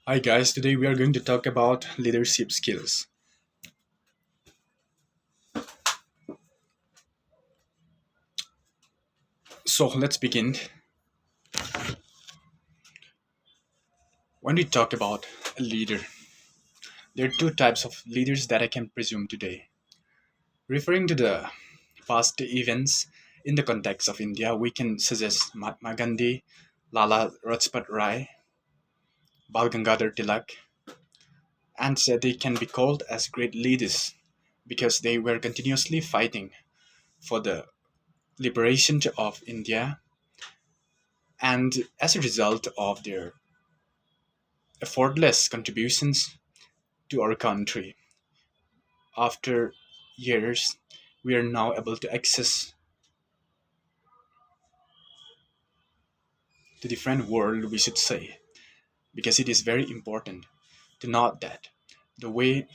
Hi guys, today we are going to talk about leadership skills. So let's begin. When we talk about a leader, there are two types of leaders that I can presume today. Referring to the past events in the context of India, we can suggest Mahatma Gandhi, Lala Rajpat Rai, Bal Gangadhar Tilak, and say they can be called as great leaders because they were continuously fighting for the liberation of India, and as a result of their effortless contributions to our country. After years, we are now able to access the different world, we should say, because it is very important to note that the way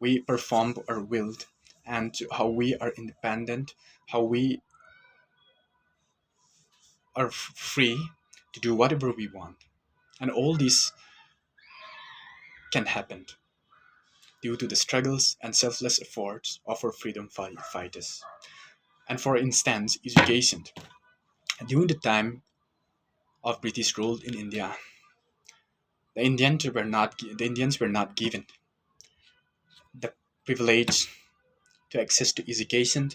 we perform our will and how we are independent, how we are free to do whatever we want. And all this can happen due to the struggles and selfless efforts of our freedom fighters. And for instance, education. During the time of British rule in India, the Indians were not given the privilege to access to education,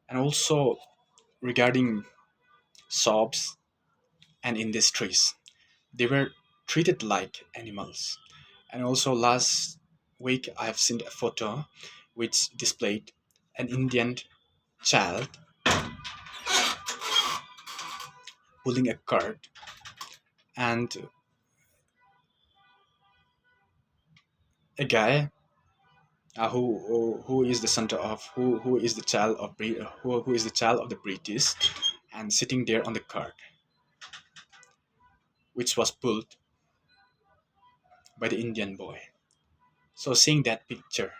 and also regarding shops and industries, they were treated like animals. And also last week I have seen a photo which displayed an Indian child pulling a cart, and a guy who is the son of who is the child of who is the child of the British, and sitting there on the cart which was pulled by the Indian boy. So seeing that picture,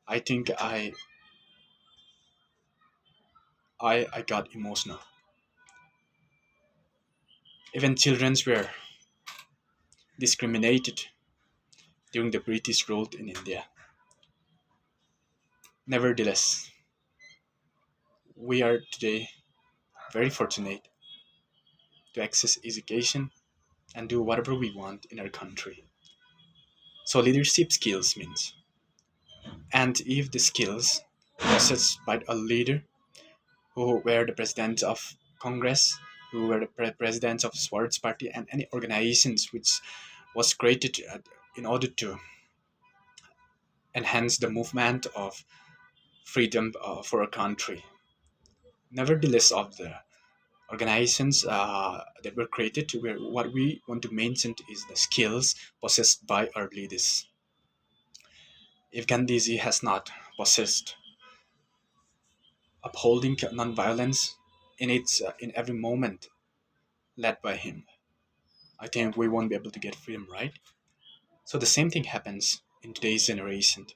I think I got emotional. Even children were discriminated during the British rule in India. Nevertheless, we are today very fortunate to access education and do whatever we want in our country. So leadership skills means, and if the skills possessed by a leader who were the president of Congress, who were the presidents of Swaraj Party and any organizations which was created in order to enhance the movement of freedom for a country. Nevertheless, of the organizations that were created, where what we want to mention is the skills possessed by our leaders. If Gandhiji has not possessed upholding non-violence in every moment led by him, I think we won't be able to get freedom, right? So the same thing happens in today's generation.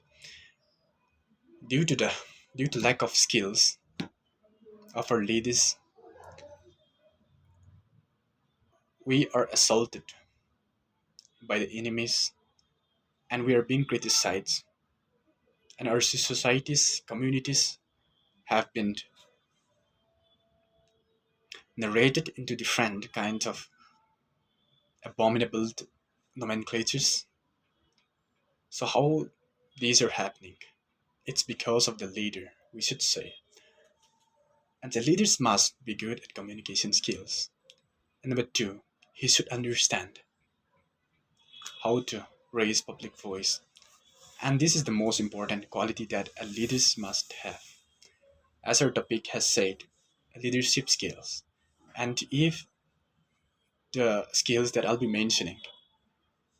Due to the due to lack of skills of our leaders, we are assaulted by the enemies, and we are being criticized, and our societies, communities have been narrated into different kinds of abominable nomenclatures. So how these are happening? It's because of the leader, we should say. And the leaders must be good at communication skills. And number two, he should understand how to raise public voice. And this is the most important quality that a leader must have. As our topic has said, leadership skills. And if the skills that I'll be mentioning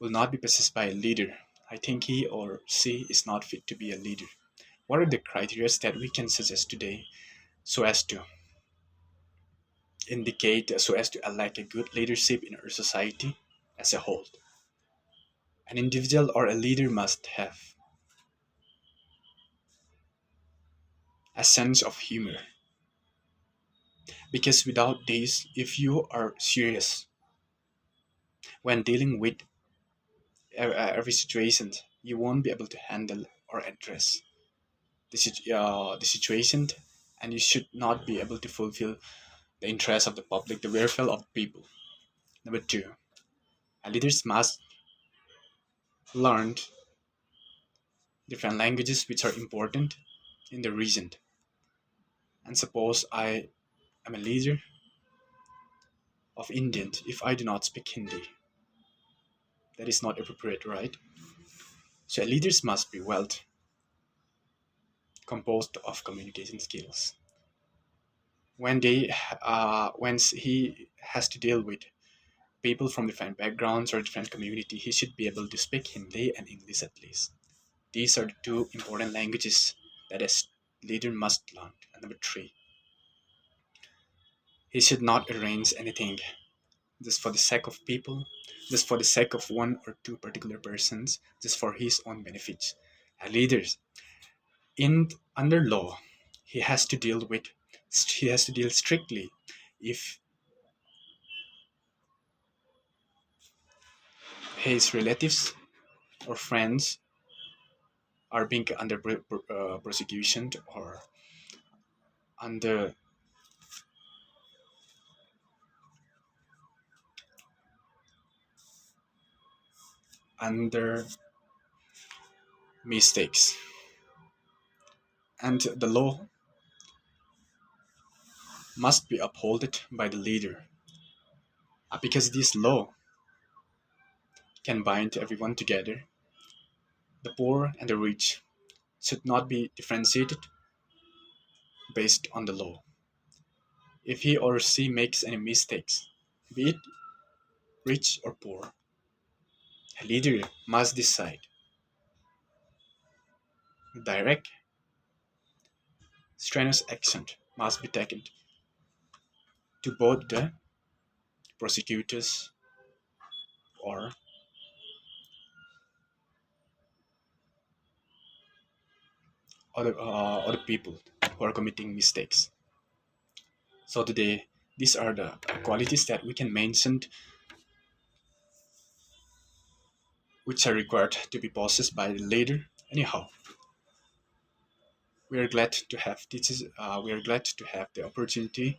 will not be possessed by a leader, I think he or she is not fit to be a leader. What are the criteria that we can suggest today so as to so as to elect a good leadership in our society as a whole? An individual or a leader must have a sense of humor, because without this, if you are serious when dealing with every situation you won't be able to handle or address the situation, and you should not be able to fulfill the interests of the public, the welfare of people. Number two, leaders must learn different languages which are important in the region. And suppose I am a leader of Indian, if I do not speak Hindi, that is not appropriate, right? So leaders must be well composed of communication skills. When he has to deal with people from different backgrounds or different community, he should be able to speak Hindi and English at least. These are the two important languages that a leader must learn. And number three, he should not arrange anything just for the sake of people, just for the sake of one or two particular persons, just for his own benefits. A leader in under law, he has to deal with he has to deal strictly if his relatives or friends are being under prosecution or under under mistakes. And the law must be upheld by the leader, because this law can bind everyone together. The poor and the rich should not be differentiated based on the law. If he or she makes any mistakes, be it rich or poor, a leader must decide. Direct, strenuous action must be taken to both the prosecutors or other people who are committing mistakes. So today, these are the qualities that we can mention which are required to be possessed by the leader. Anyhow, we are glad to have teachers. We are glad to have the opportunity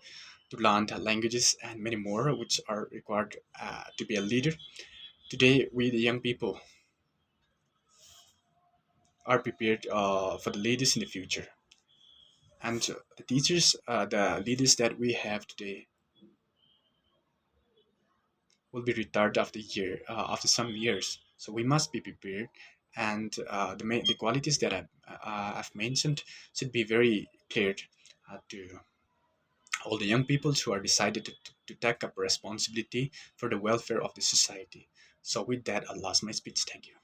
to learn the languages and many more, which are required to be a leader. Today, we the young people are prepared for the leaders in the future, and the teachers, the leaders that we have today, will be retired after some years. So we must be prepared, and the qualities that I've mentioned should be very clear to all the young people who are decided to take up responsibility for the welfare of the society. So with that, I lost my speech. Thank you.